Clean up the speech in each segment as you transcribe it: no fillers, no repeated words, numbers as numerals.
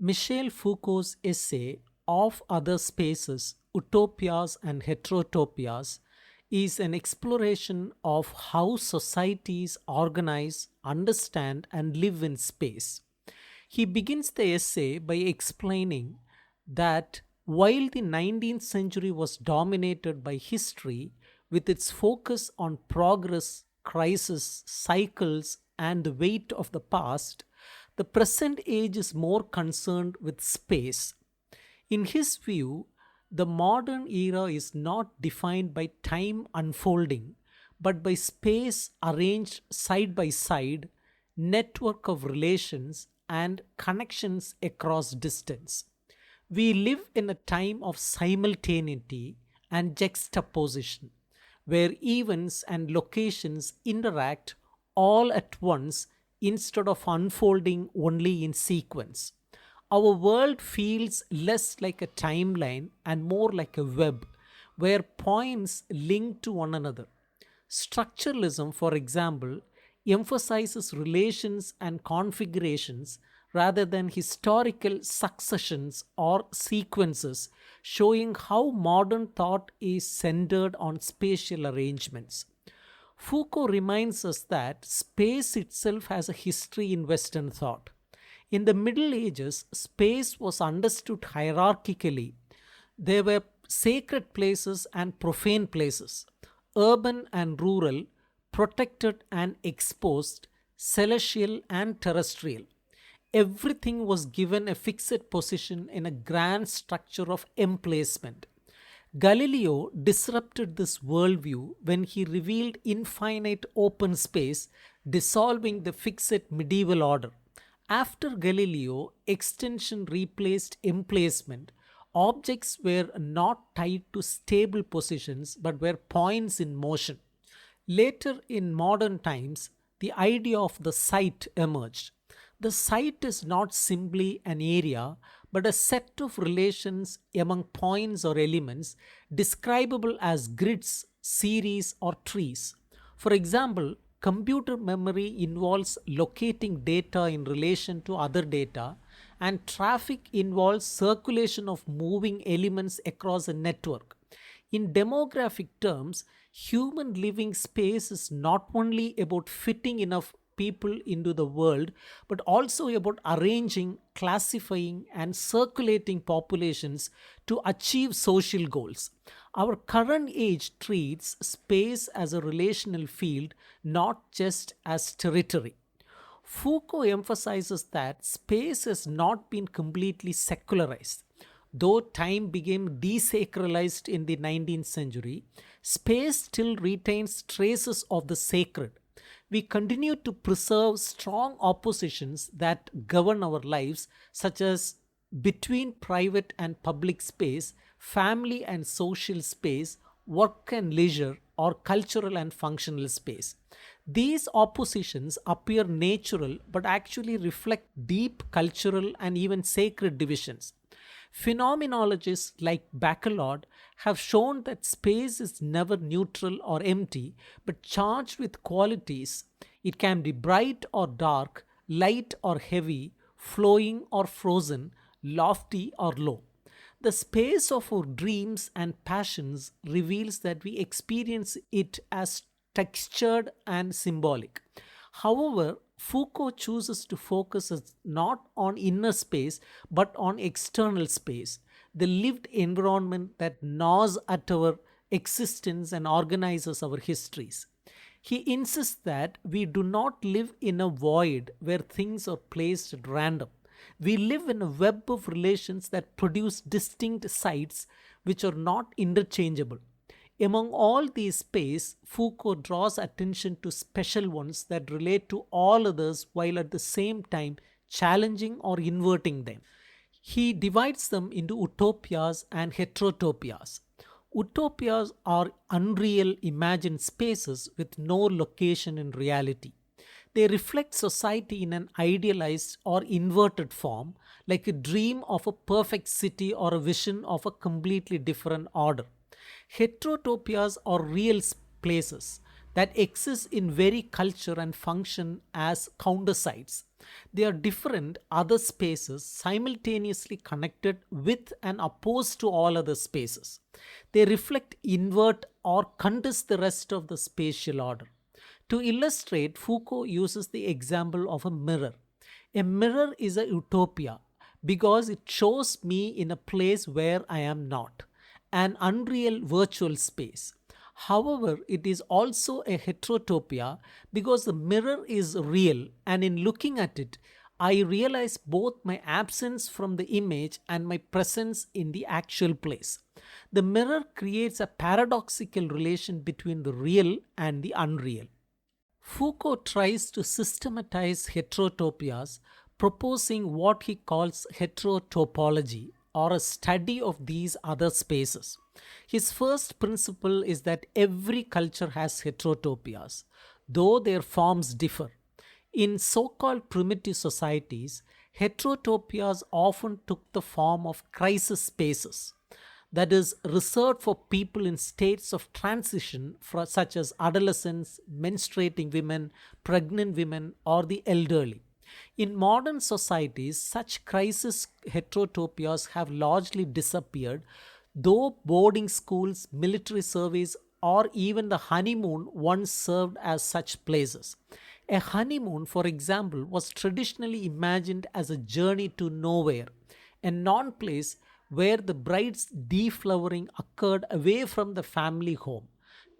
Michel Foucault's essay Of Other Spaces, Utopias and Heterotopias is an exploration of how societies organize, understand, and live in space. He begins the essay by explaining that while the 19th century was dominated by history with its focus on progress, crisis, cycles, and the weight of the past, the present age is more concerned with space. In his view, the modern era is not defined by time unfolding, but by space arranged side by side, network of relations, and connections across distance. We live in a time of simultaneity and juxtaposition, where events and locations interact all at once instead of unfolding only in sequence. Our world feels less like a timeline and more like a web where points link to one another. Structuralism, for example, emphasizes relations and configurations rather than historical successions or sequences, showing how modern thought is centered on spatial arrangements. Foucault reminds us that space itself has a history in Western thought. In the Middle Ages, space was understood hierarchically. There were sacred places and profane places, urban and rural, protected and exposed, celestial and terrestrial. Everything was given a fixed position in a grand structure of emplacement. Galileo disrupted this worldview when he revealed infinite open space, dissolving the fixed medieval order. After Galileo, extension replaced emplacement. Objects were not tied to stable positions but were points in motion. Later in modern times, the idea of the site emerged. The site is not simply an area, but a set of relations among points or elements describable as grids, series, or trees. For example, computer memory involves locating data in relation to other data, and traffic involves circulation of moving elements across a network. In demographic terms, human living space is not only about fitting enough people into the world, but also about arranging, classifying, and circulating populations to achieve social goals. Our current age treats space as a relational field, not just as territory. Foucault emphasizes that space has not been completely secularized. Though time became desacralized in the 19th century, space still retains traces of the sacred. We continue to preserve strong oppositions that govern our lives, such as between private and public space, family and social space, work and leisure, or cultural and functional space. These oppositions appear natural but actually reflect deep cultural and even sacred divisions. Phenomenologists like Bachelard have shown that space is never neutral or empty, but charged with qualities. It can be bright or dark, light or heavy, flowing or frozen, lofty or low. The space of our dreams and passions reveals that we experience it as textured and symbolic. However, Foucault chooses to focus us not on inner space but on external space, the lived environment that gnaws at our existence and organizes our histories. He insists that we do not live in a void where things are placed at random. We live in a web of relations that produce distinct sites which are not interchangeable. Among all these spaces, Foucault draws attention to special ones that relate to all others while at the same time challenging or inverting them. He divides them into utopias and heterotopias. Utopias are unreal imagined spaces with no location in reality. They reflect society in an idealized or inverted form, like a dream of a perfect city or a vision of a completely different order. Heterotopias are real places. that exist in very culture and function as counter sites. They are different other spaces simultaneously connected with and opposed to all other spaces. They reflect, invert, or contest the rest of the spatial order. To illustrate, Foucault uses the example of a mirror. A mirror is a utopia because it shows me in a place where I am not, an unreal virtual space. However, it is also a heterotopia because the mirror is real, and in looking at it, I realize both my absence from the image and my presence in the actual place. The mirror creates a paradoxical relation between the real and the unreal. Foucault tries to systematize heterotopias, proposing what he calls heterotopology, or a study of these other spaces. His first principle is that every culture has heterotopias, though their forms differ. In so called primitive societies, heterotopias often took the form of crisis spaces, that is, reserved for people in states of transition, such as adolescents, menstruating women, pregnant women, or the elderly. In modern societies, such crisis heterotopias have largely disappeared, though boarding schools, military service, or even the honeymoon once served as such places. A honeymoon, for example, was traditionally imagined as a journey to nowhere, a non place where the bride's deflowering occurred away from the family home.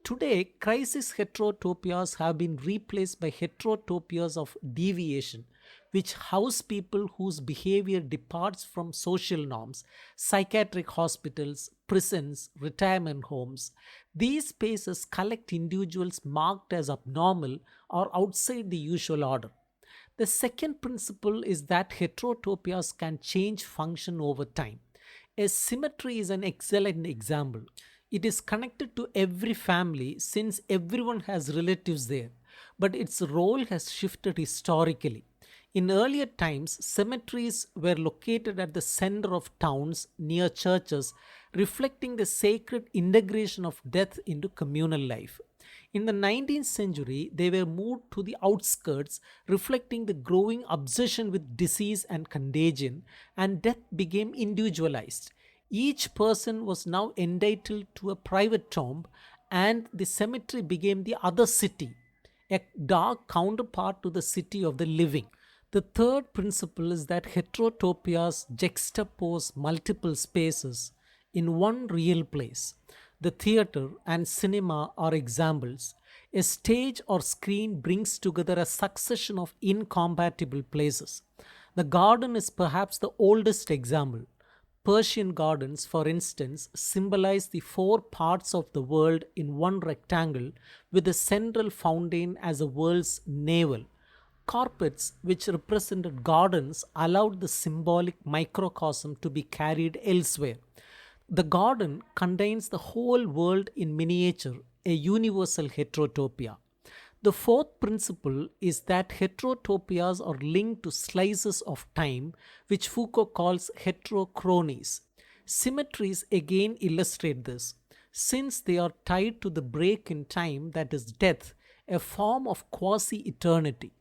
Today, crisis heterotopias have been replaced by heterotopias of deviation, which house people whose behavior departs from social norms, psychiatric hospitals, prisons, retirement homes. These spaces collect individuals marked as abnormal or outside the usual order. The second principle is that heterotopias can change function over time. A cemetery is an excellent example. It is connected to every family since everyone has relatives there, but its role has shifted historically. In earlier times, cemeteries were located at the center of towns near churches, reflecting the sacred integration of death into communal life. In the 19th century, they were moved to the outskirts, reflecting the growing obsession with disease and contagion, and death became individualized. Each person was now entitled to a private tomb, and the cemetery became the other city, a dark counterpart to the city of the living. The third principle is that heterotopias juxtapose multiple spaces in one real place. The theatre and cinema are examples. A stage or screen brings together a succession of incompatible places. The garden is perhaps the oldest example. Persian gardens, for instance, symbolize the four parts of the world in one rectangle, with the central fountain as the world's navel. Carpets, which represented gardens, allowed the symbolic microcosm to be carried elsewhere. The garden contains the whole world in miniature, a universal heterotopia. The fourth principle is that heterotopias are linked to slices of time, which Foucault calls heterochronies. Symmetries again illustrate this, since they are tied to the break in time that is death, a form of quasi eternity.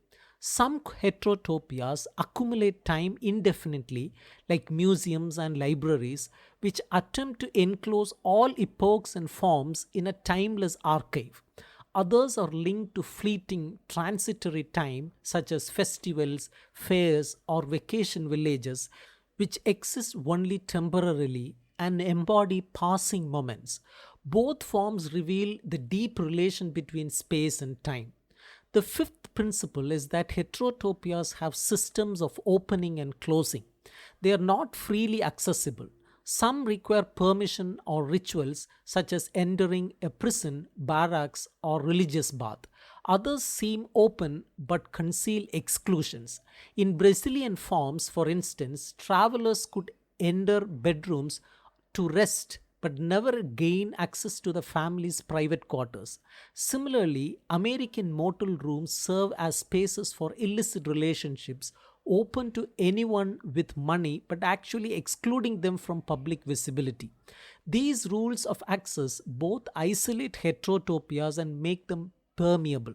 Some heterotopias accumulate time indefinitely, like museums and libraries, which attempt to enclose all epochs and forms in a timeless archive. Others are linked to fleeting, transitory time, such as festivals, fairs, or vacation villages, which exist only temporarily and embody passing moments. Both forms reveal the deep relation between space and time. The fifth principle is that heterotopias have systems of opening and closing. They are not freely accessible. Some require permission or rituals, such as entering a prison, barracks, or religious bath. Others seem open but conceal exclusions. In Brazilian forms, for instance, travelers could enter bedrooms to rest but never gain access to the family's private quarters. Similarly, American motel rooms serve as spaces for illicit relationships, open to anyone with money but actually excluding them from public visibility. These rules of access both isolate heterotopias and make them permeable.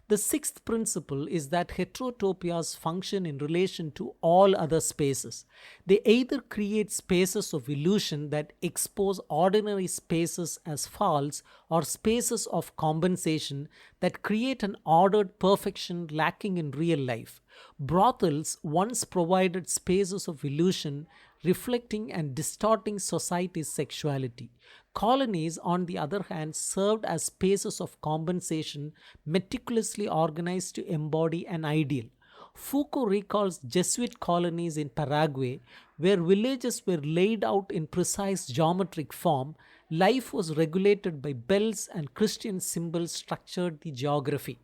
The sixth principle is that heterotopias function in relation to all other spaces. They either create spaces of illusion that expose ordinary spaces as false, or spaces of compensation that create an ordered perfection lacking in real life. Brothels once provided spaces of illusion, reflecting and distorting society's sexuality. Colonies, on the other hand, served as spaces of compensation meticulously organized to embody an ideal. Foucault recalls Jesuit colonies in Paraguay, where villages were laid out in precise geometric form. Life was regulated by bells, and Christian symbols structured the geography.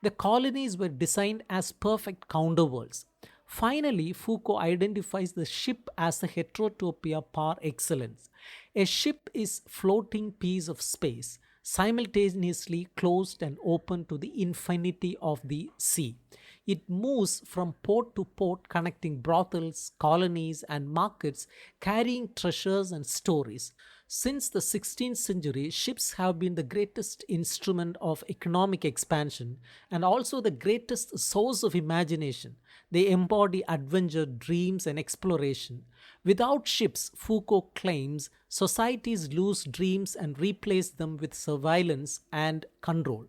The colonies were designed as perfect counterworlds. Finally, Foucault identifies the ship as a heterotopia par excellence. A ship is floating piece of space, simultaneously closed and open to the infinity of the sea. It moves from port to port, connecting brothels, colonies, and markets, carrying treasures and stories. Since the 16th century, ships have been the greatest instrument of economic expansion and also the greatest source of imagination. They embody adventure, dreams, and exploration. Without ships, Foucault claims, societies lose dreams and replace them with surveillance and control.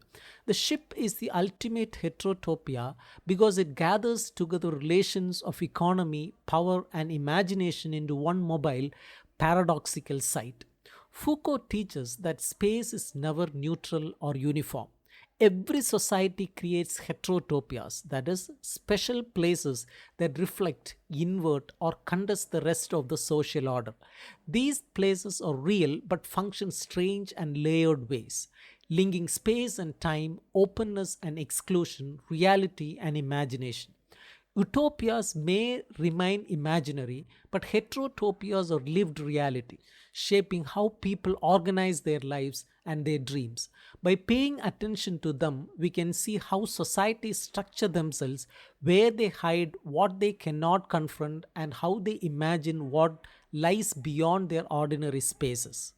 The ship is the ultimate heterotopia because it gathers together relations of economy, power, and imagination into one mobile, paradoxical site. Foucault teaches that space is never neutral or uniform. Every society creates heterotopias, that is, special places that reflect, invert, or contest the rest of the social order. These places are real but function strange and layered ways, linking space and time, openness and exclusion, reality and imagination. Utopias may remain imaginary, but heterotopias are lived reality, shaping how people organize their lives and their dreams. By paying attention to them, we can see how societies structure themselves, where they hide what they cannot confront, and how they imagine what lies beyond their ordinary spaces.